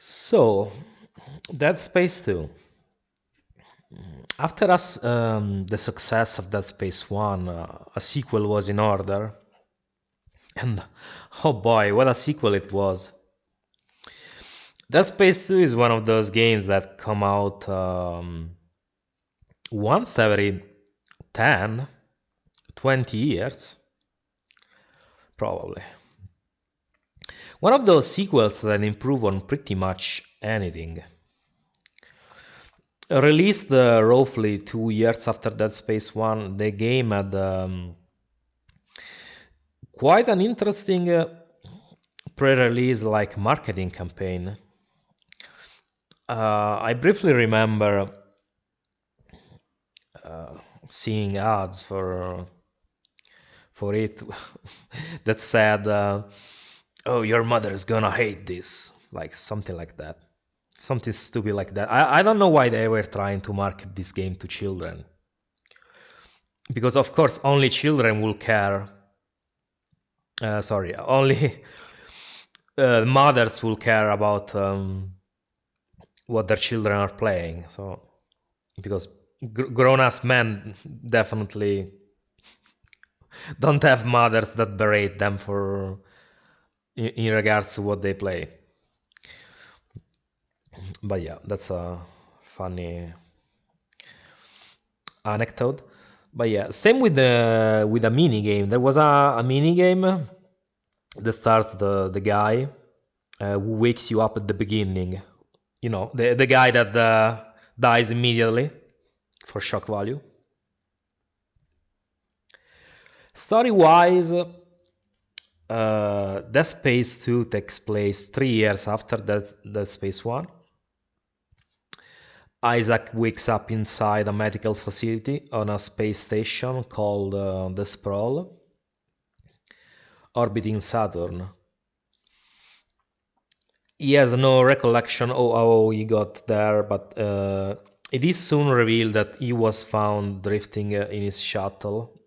So, Dead Space 2. After the success of Dead Space 1, a sequel was in order. And oh boy, what a sequel it was. Dead Space 2 is one of those games that come out once every 10, 20 years. Probably. One of those sequels that improve on pretty much anything. Released roughly 2 years after Dead Space 1, the game had quite an interesting pre-release marketing campaign. I briefly remember seeing ads for it that said, "Oh, your mother is gonna hate this," like something like that, something stupid like that. I don't know why they were trying to market this game to children, because of course only children will care. Sorry, only mothers will care about what their children are playing. So, because grown-ass men definitely don't have mothers that berate them for in regards to what they play. But yeah, that's a funny anecdote. But yeah, same with the mini game. There was a mini game that starts the guy who wakes you up at the beginning. You know, the guy that dies immediately for shock value. Story wise, Dead Space 2 takes place 3 years after Dead Space 1. Isaac wakes up inside a medical facility on a space station called the Sprawl, orbiting Saturn. He has no recollection of how he got there, but it is soon revealed that he was found drifting in his shuttle,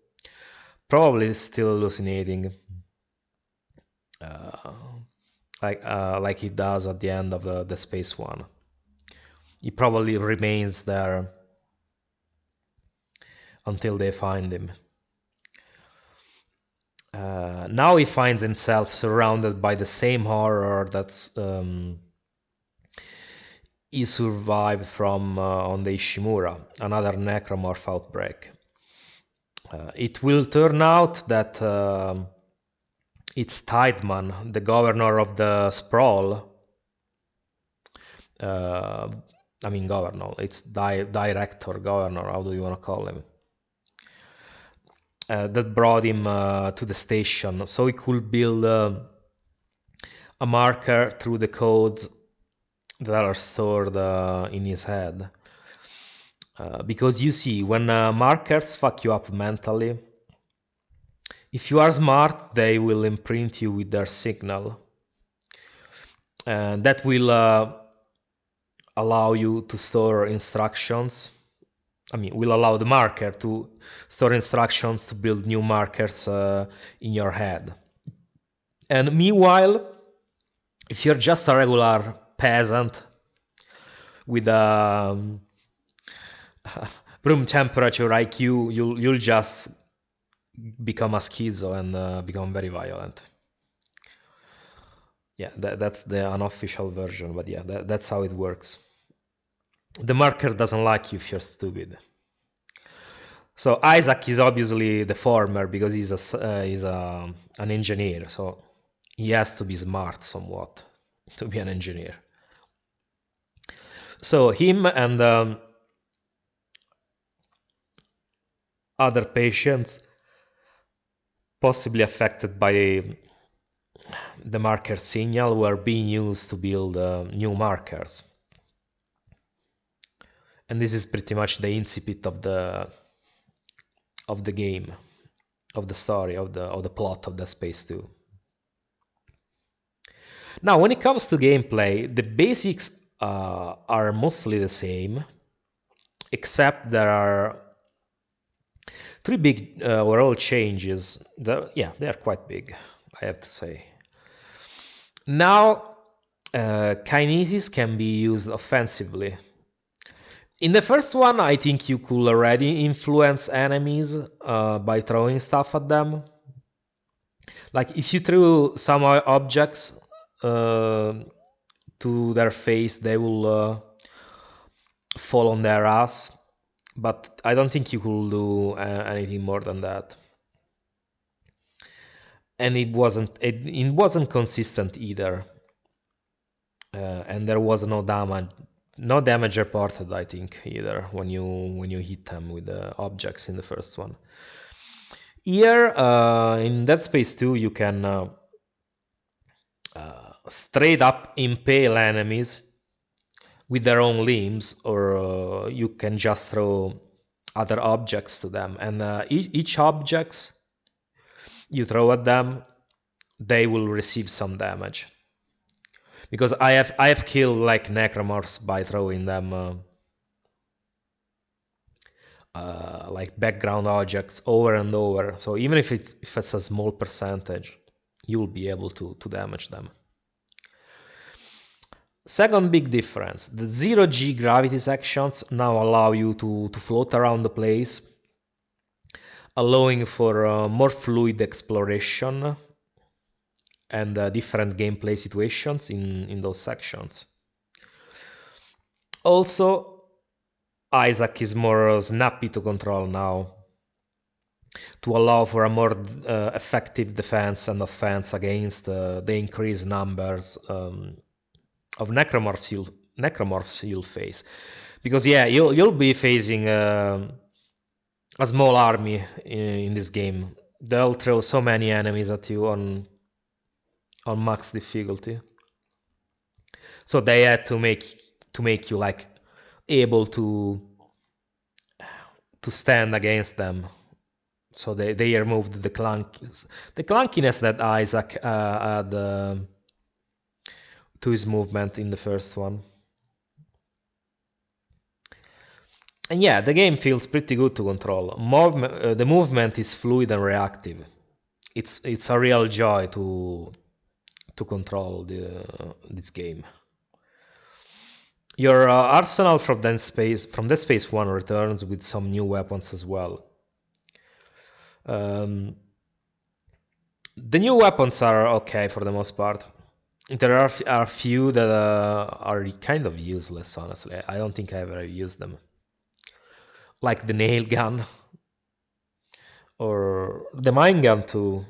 probably still hallucinating, like he does at the end of the Space One. He probably remains there until they find him. Now he finds himself surrounded by the same horror that's he survived from on the Ishimura, another necromorph outbreak. It will turn out that it's Tideman, the governor of the Sprawl. Governor. It's director, governor. How do you want to call him? That brought him to the station, so he could build a marker through the codes that are stored in his head. Because you see, when markers fuck you up mentally, if you are smart, they will imprint you with their signal. And that will allow you to store instructions. Will allow the marker to store instructions to build new markers in your head. And meanwhile, if you're just a regular peasant with a room temperature IQ, you'll just become a schizo and become very violent. Yeah, that's the unofficial version, but yeah, that's how it works. The marker doesn't like you if you're stupid. So Isaac is obviously the former because he's an engineer, so he has to be smart somewhat to be an engineer. So him and other patients possibly affected by the marker signal were being used to build new markers. And this is pretty much the incipit of the game, of the story, of the plot of the Space 2. Now, when it comes to gameplay, the basics are mostly the same, except there are three big overall changes. They are quite big, I have to say. Now, Kinesis can be used offensively. In the first one, I think you could already influence enemies by throwing stuff at them. Like if you threw some objects uh, to their face, they will fall on their ass. But I don't think you could do anything more than that. And it wasn't consistent either. And there was no damage reported, I think, either when you hit them with the objects in the first one. Here in Dead Space 2 you can straight up impale enemies with their own limbs, or you can just throw other objects to them, and each objects you throw at them, they will receive some damage. Because I have killed like necromorphs by throwing them like background objects over and over. So even if it's a small percentage, you'll be able to damage them. Second big difference, the 0G gravity sections now allow you to float around the place, allowing for more fluid exploration and different gameplay situations in those sections. Also, Isaac is more snappy to control now, to allow for a more effective defense and offense against the increased numbers of necromorphs you'll face. Because yeah, you'll be facing a small army in this game. They'll throw so many enemies at you on max difficulty. So they had to make you like able to stand against them. So they removed the clunkiness that Isaac had to his movement in the first one. And yeah, the game feels pretty good to control. The movement is fluid and reactive. It's a real joy to control this game. Your arsenal from Dead Space 1 returns with some new weapons as well. The new weapons are okay for the most part. There are a few that are kind of useless, honestly. I don't think I ever used them. Like the nail gun. Or the mine gun too.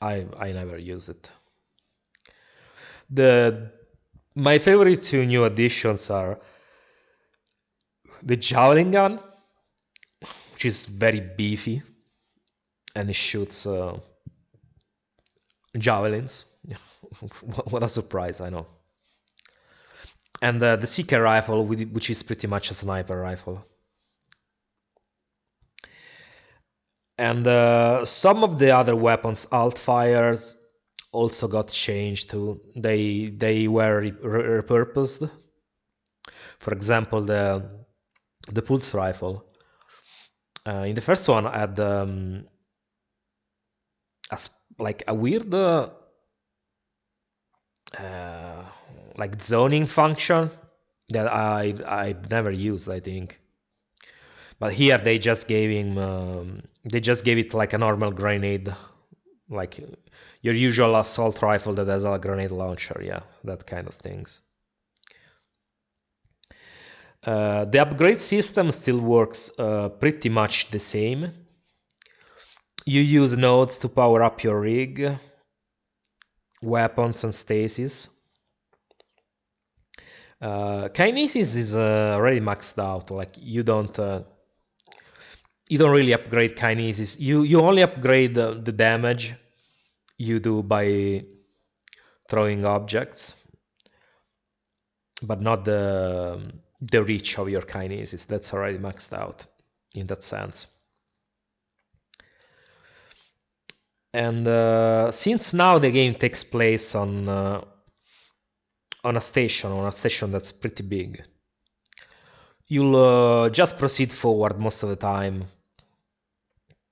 I never used it. My favorite two new additions are the javelin gun, which is very beefy, and it shoots javelins. What a surprise, I know. And the Seeker rifle, which is pretty much a sniper rifle. And some of the other weapons, alt fires, also got changed too. They were repurposed. For example, the pulse rifle. In the first one, had like a weird like zoning function that I've never used, I think. But here they just gave it like a normal grenade, like your usual assault rifle that has a grenade launcher. Yeah, that kind of things. The upgrade system still works pretty much the same. You use nodes to power up your rig, weapons, and stasis. Kinesis is already maxed out. Like you don't really upgrade kinesis. You only upgrade the damage you do by throwing objects, but not the reach of your kinesis. That's already maxed out in that sense. And since now the game takes place on a station that's pretty big, you'll just proceed forward most of the time.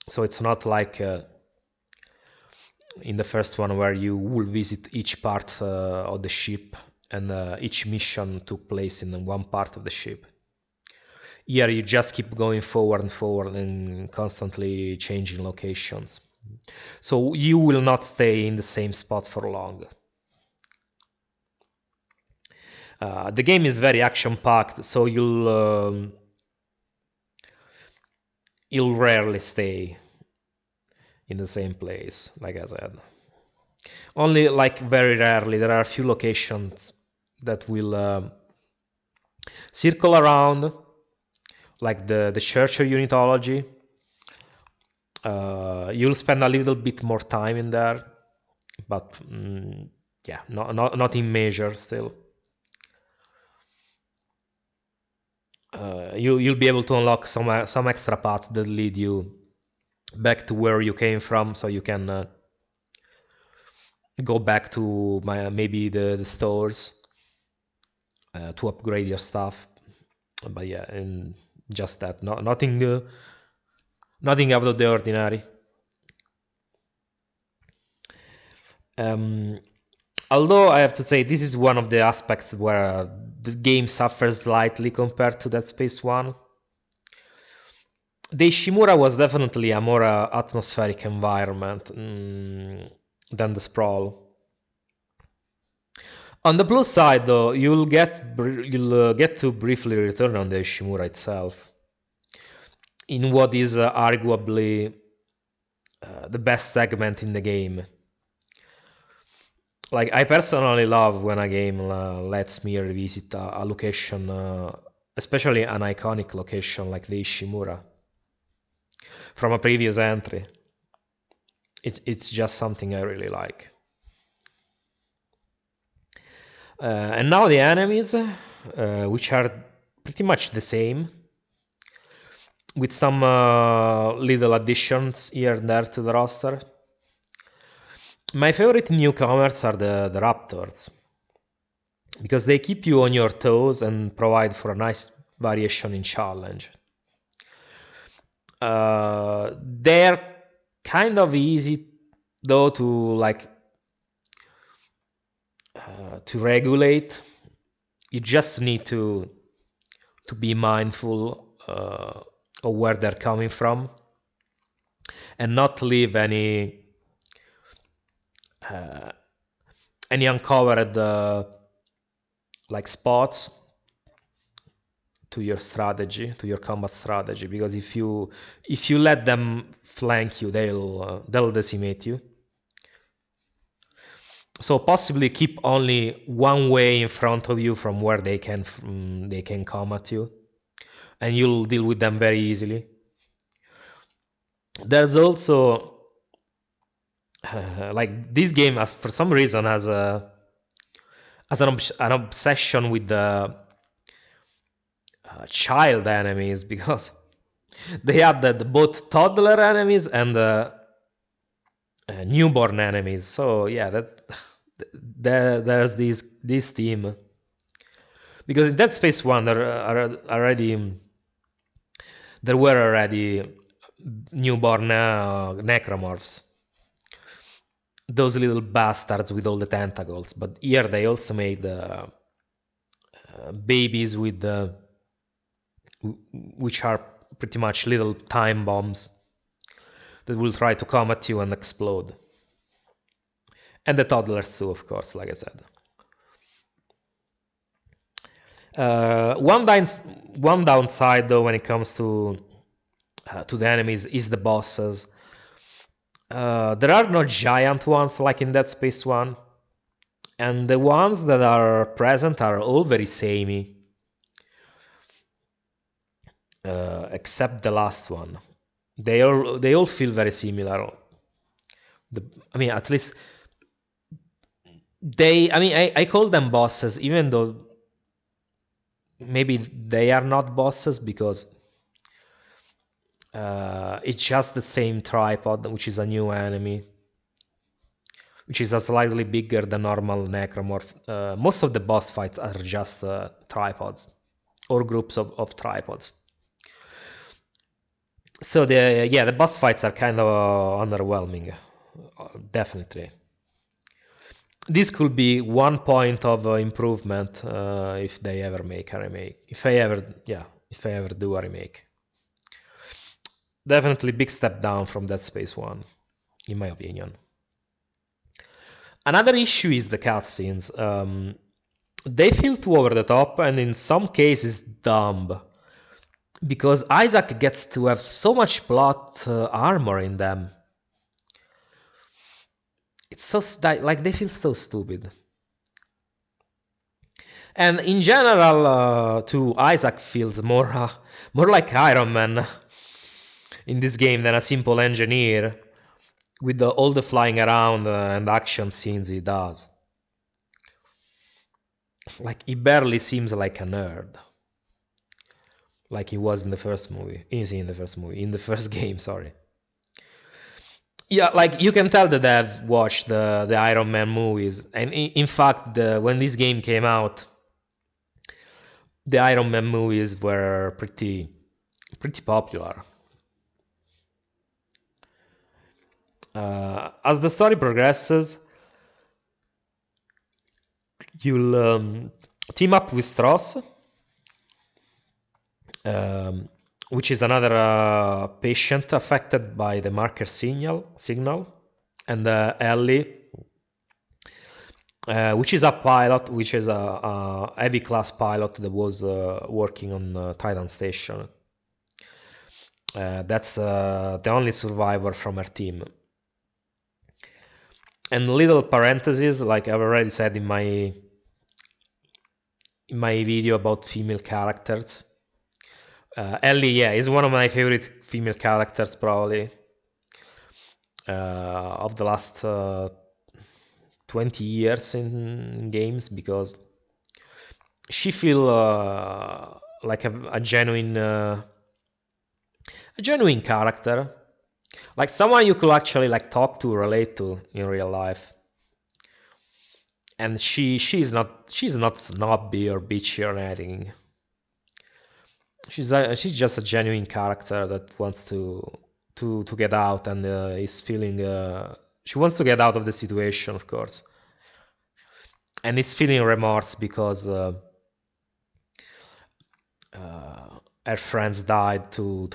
So it's not like in the first one, where you will visit each part of the ship, and each mission took place in one part of the ship. Here you just keep going forward and forward and constantly changing locations. So you will not stay in the same spot for long. The game is very action-packed, so you'll rarely stay in the same place, like I said. Only like very rarely. There are a few locations that will circle around, like the Church of Unitology. You'll spend a little bit more time in there, but yeah, not in measure still. You'll be able to unlock some extra paths that lead you back to where you came from, so you can go back to maybe the stores to upgrade your stuff. But yeah, and just that, nothing out of the ordinary. Although I have to say, this is one of the aspects where the game suffers slightly compared to Dead Space 1. The Ishimura was definitely a more atmospheric environment than the Sprawl. On the plus side, though, you'll get to briefly return on the Ishimura itself, in what is arguably the best segment in the game. Like, I personally love when a game lets me revisit a location, especially an iconic location like the Ishimura from a previous entry. It's just something I really like. And now the enemies, which are pretty much the same, with some little additions here and there to the roster. My favorite newcomers are the Raptors, because they keep you on your toes and provide for a nice variation in challenge. They're kind of easy though to to regulate. You just need to be mindful of where they're coming from, and not leave any uncovered like spots to your strategy, to your combat strategy, because if you let them flank you, they'll decimate you. So possibly keep only one way in front of you from where they can come at you, and you'll deal with them very easily. There's also like, this game has, for some reason, has an obsession with the child enemies, because they added both toddler enemies and newborn enemies. So yeah, that's there's this theme, because in Dead Space 1 there were already newborn necromorphs, those little bastards with all the tentacles, but here they also made babies with which are pretty much little time bombs that will try to come at you and explode. And the toddlers too, of course, like I said. One downside, though, when it comes to the enemies, is the bosses. There are no giant ones like in Dead Space 1, and the ones that are present are all very samey, except the last one. They all feel very similar. I mean, at least I call them bosses, even though maybe they are not bosses, because it's just the same tripod, which is a new enemy, which is a slightly bigger than normal necromorph. Most of the boss fights are just tripods, or groups of tripods. So the boss fights are kind of underwhelming. definitely. This could be one point of improvement if they ever make a remake. If I ever do a remake. Definitely big step down from Dead Space 1, in my opinion. Another issue is the cutscenes. They feel too over the top and in some cases dumb. Because Isaac gets to have so much plot armor in them. It's so like they feel so stupid. And in general, too, Isaac feels more like Iron Man in this game than a simple engineer with all the flying around and action scenes he does. Like he barely seems like a nerd. Like he was in the first movie. In the first game, sorry. Yeah, like you can tell the devs watched the Iron Man movies, and in fact, when this game came out, the Iron Man movies were pretty popular. As the story progresses, you'll team up with Stross, which is another patient affected by the marker signal, and Ellie, which is a pilot, which is a heavy class pilot that was working on Titan Station. That's the only survivor from her team. And little parentheses, like I've already said in my video about female characters. Ellie, yeah, is one of my favorite female characters, probably, of the last 20 years in games, because she feels like a genuine character, like someone you could actually like talk to, relate to in real life. And she's not snobby or bitchy or anything. She's just a genuine character that wants to get out and is feeling. She wants to get out of the situation, of course, and is feeling remorse because her friends died to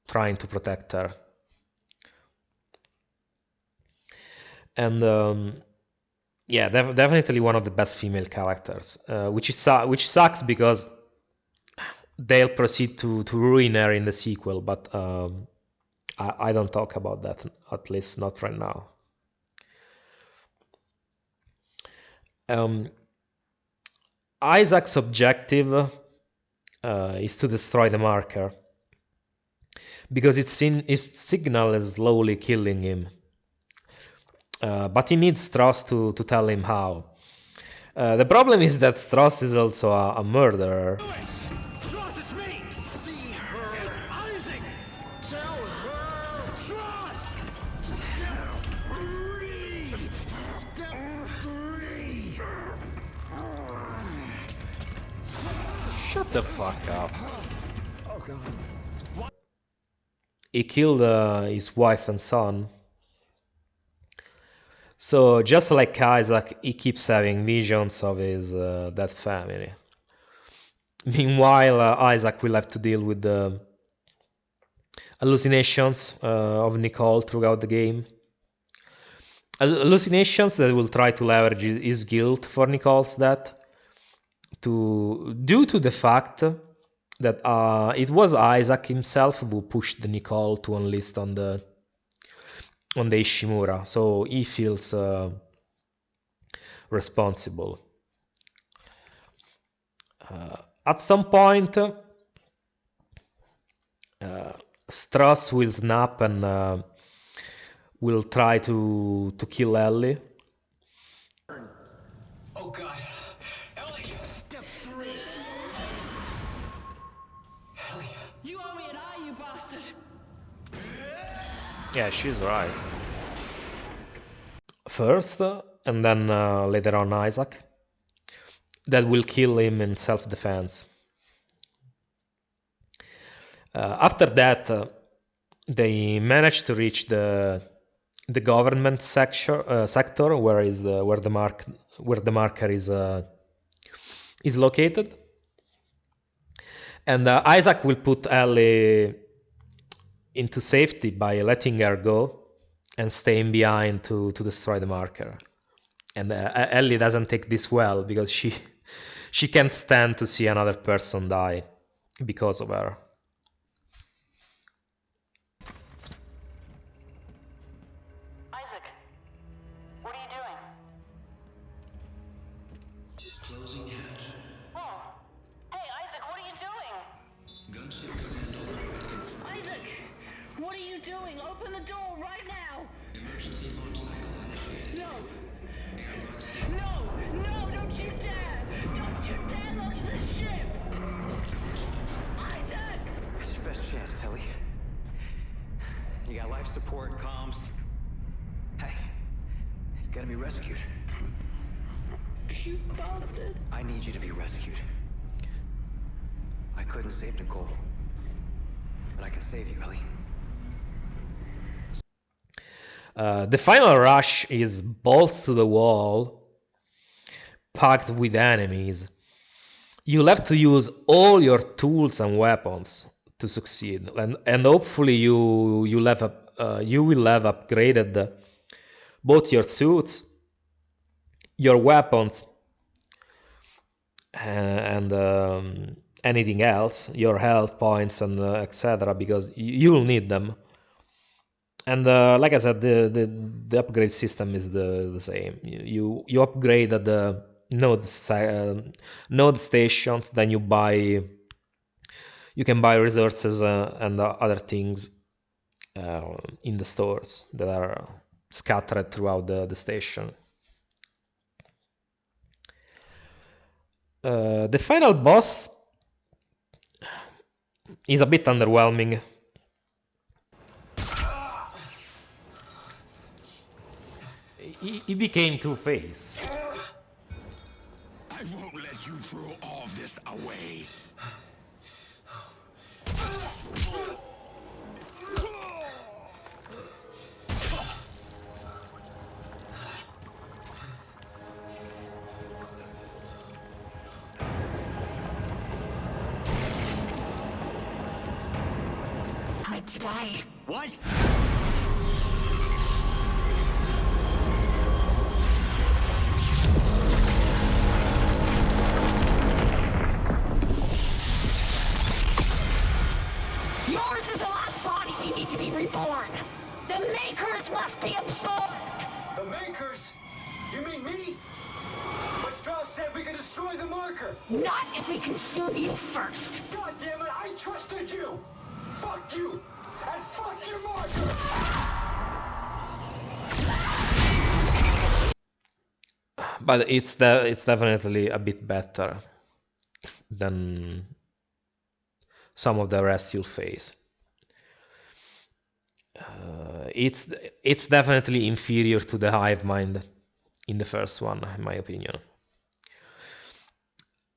trying to protect her. And yeah, definitely one of the best female characters, which sucks because they'll proceed to ruin her in the sequel, but I don't talk about that, at least not right now. Isaac's objective is to destroy the marker because its signal is slowly killing him. But he needs Strauss to tell him how. The problem is that Strauss is also a murderer. Shut the fuck up. Oh God. He killed his wife and son. So just like Isaac, he keeps having visions of his dead family. Meanwhile, Isaac will have to deal with the hallucinations of Nicole throughout the game. Hallucinations that will try to leverage his guilt for Nicole's death due to the fact that it was Isaac himself who pushed Nicole to enlist on the Ishimura, so he feels responsible. At some point, Strauss will snap and will try to kill Ellie. Oh God. Ellie! Step 3. Ellie. You owe me an eye, you bastard! Yeah, she's right. First, and then later on Isaac. That will kill him in self-defense. After that, they manage to reach the the government sector where the marker is located. And Isaac will put Ellie into safety by letting her go and staying behind to destroy the marker. And Ellie doesn't take this well because she can't stand to see another person die because of her. Isaac, what are you doing? Closing hatch. Oh. Hey, Isaac, what are you doing? Gunship command override confirmed. Isaac, what are you doing? Open the door right now! Emergency launch cycle initiated. No! Airlock sealed. No! No! Don't you dare! Don't you dare launch this ship! Isaac! It's your best chance, Ellie. You got life support, comms. Hey, you gotta be rescued. You bastard. I need you to be rescued. I couldn't save Nicole, but I can save you, Ellie. The final rush is balls to the wall, packed with enemies. You'll have to use all your tools and weapons to succeed, and hopefully you will have upgraded both your suits, your weapons, and anything else, your health points and etc. Because you'll need them. And like I said, the upgrade system is the same. You upgrade at the node stations, then you can buy resources and other things in the stores that are scattered throughout the station. The final boss is a bit underwhelming. He became Two-Face. I won't let you throw all this away. I die. What? Yours is the last body we need to be reborn. The Makers must be absorbed. The Makers? You mean me? But Strauss said we could destroy the marker. Not if we consume you first. God damn it, I trusted you! Fuck you! And fuck your marker! But it's definitely a bit better than some of the rest you'll face. It's definitely inferior to the hive mind in the first one, in my opinion.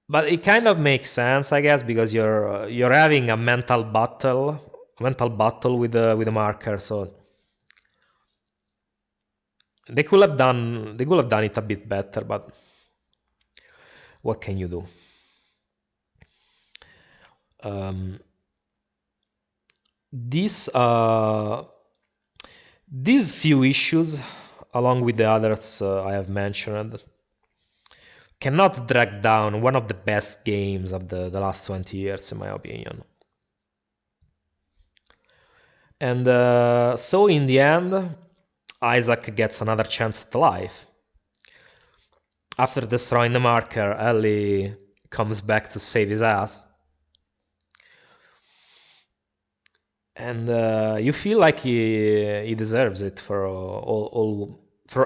But it kind of makes sense, I guess, because you're having a mental battle with the marker. So they could have done it a bit better, but what can you do? These few issues, along with the others I have mentioned, cannot drag down one of the best games of the last 20 years, in my opinion. And so in the end, Isaac gets another chance at life. After destroying the marker, Ellie comes back to save his ass. And you feel like he deserves it for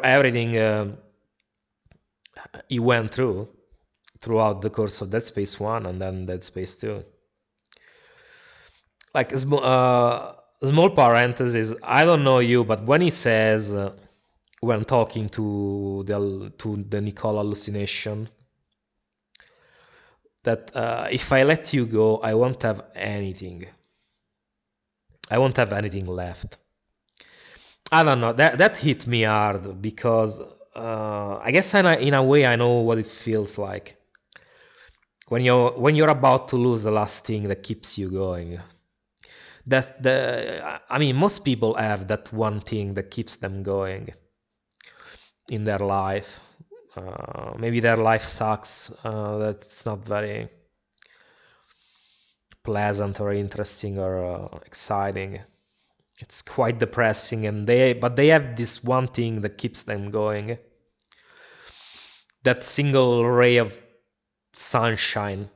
everything he went throughout the course of Dead Space 1 and then Dead Space 2. Like small parenthesis, I don't know you, but when he says when talking to the Nicole hallucination that if I let you go, I won't have anything left. I don't know. That hit me hard because I guess in a way I know what it feels like when you're about to lose the last thing that keeps you going. That the I mean, most people have that one thing that keeps them going in their life. Maybe their life sucks. That's not very pleasant or interesting or exciting. It's quite depressing, and they have this one thing that keeps them going. That single ray of sunshine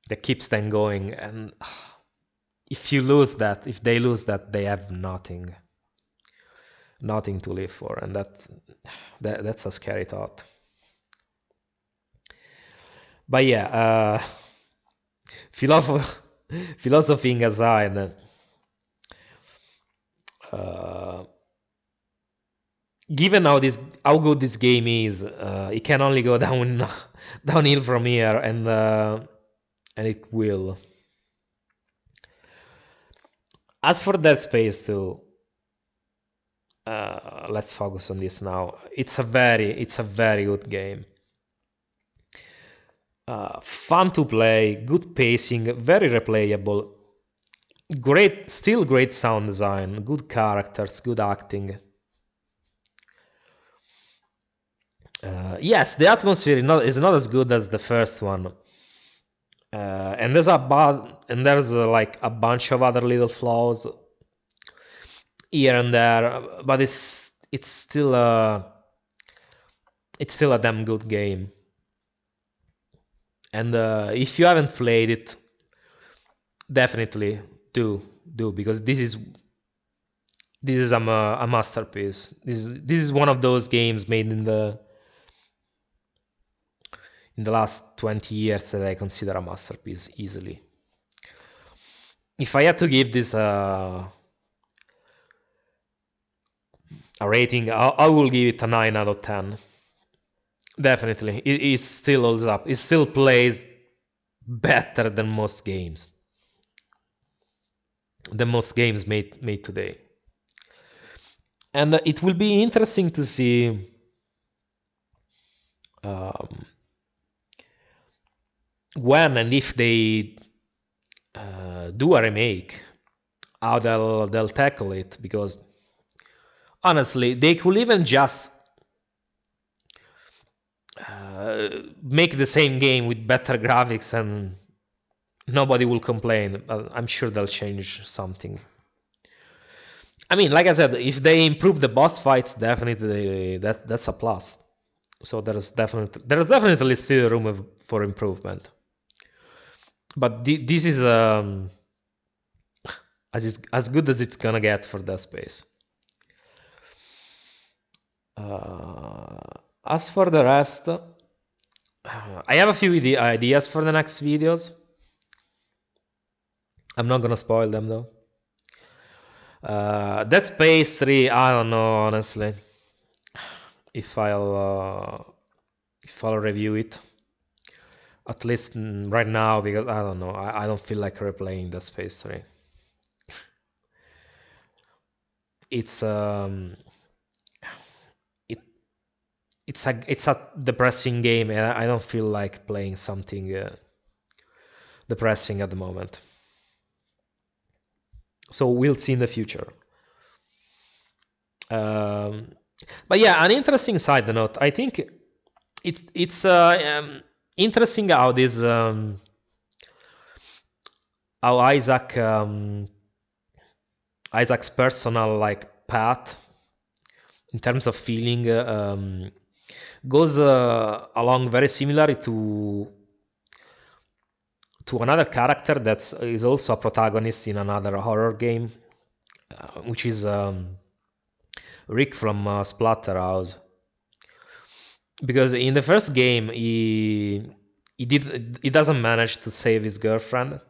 that keeps them going, and if they lose that, they have nothing to live for, and that's a scary thought. But yeah, philosoph- philosophing aside, uh, given how good this game is, it can only go downhill from here, and it will. As for Dead Space 2, let's focus on this now. It's a very good game. Fun to play, good pacing, very replayable. Still great sound design, good characters, good acting. Yes, the atmosphere is not as good as the first one, and there's like a bunch of other little flaws here and there, but it's still a damn good game. And if you haven't played it, definitely do because this is a masterpiece. This is one of those games made in the last 20 years that I consider a masterpiece easily. If I had to give this a rating, I will give it a 9 out of 10. Definitely, it still holds up. It still plays better than most games. Than most games made today. And it will be interesting to see um, when and if they do a remake, how they'll tackle it, because honestly, they could even just make the same game with better graphics and nobody will complain. I'm sure they'll change something. I mean, like I said, if they improve the boss fights, definitely that's a plus. So there's definitely still room for improvement. But this is as good as it's gonna get for that space. As for the rest, I have a few ideas for the next videos. I'm not gonna spoil them though. Dead Space 3, I don't know honestly if I'll review it. At least right now, because I don't know. I don't feel like replaying Dead Space 3. It's it it's a depressing game, and I don't feel like playing something depressing at the moment. So we'll see in the future. But yeah, an interesting side note. I think it's interesting how this how Isaac's personal like path in terms of feeling goes along very similar to another character that is also a protagonist in another horror game, which is Rick from Splatterhouse. Because in the first game he doesn't manage to save his girlfriend.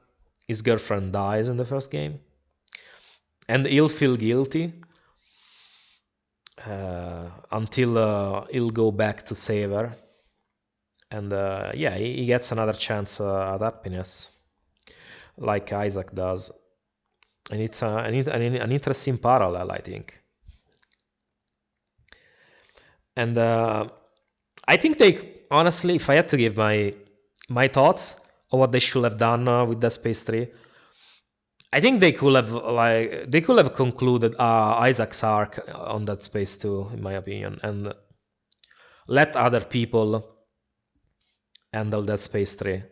His girlfriend dies in the first game, and he'll feel guilty until he'll go back to save her. And yeah, he gets another chance at happiness, like Isaac does, and it's an interesting parallel, I think. And I think they, honestly, if I had to give my thoughts on what they should have done with Dead Space 3, I think they could have concluded Isaac's arc on Dead Space 2, in my opinion, and let other people handle Dead Space 3,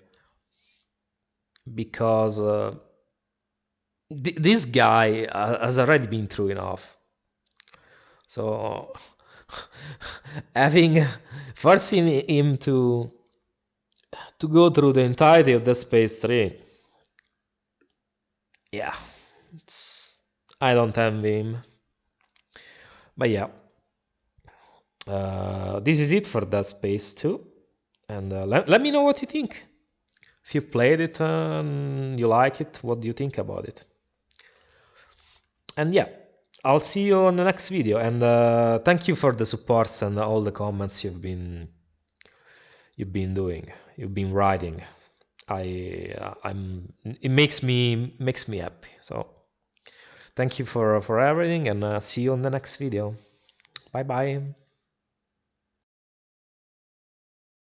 because this guy has already been through enough. So having forcing him to go through the entirety of Dead Space 3, yeah, I don't envy him. But yeah, this is it for Dead Space 2, and let me know what you think. If you played it and you like it, what do you think about it? And yeah, I'll see you on the next video, and thank you for the supports and all the comments you've been doing, you've been writing. It makes me happy. So thank you for everything, and see you on the next video. Bye bye.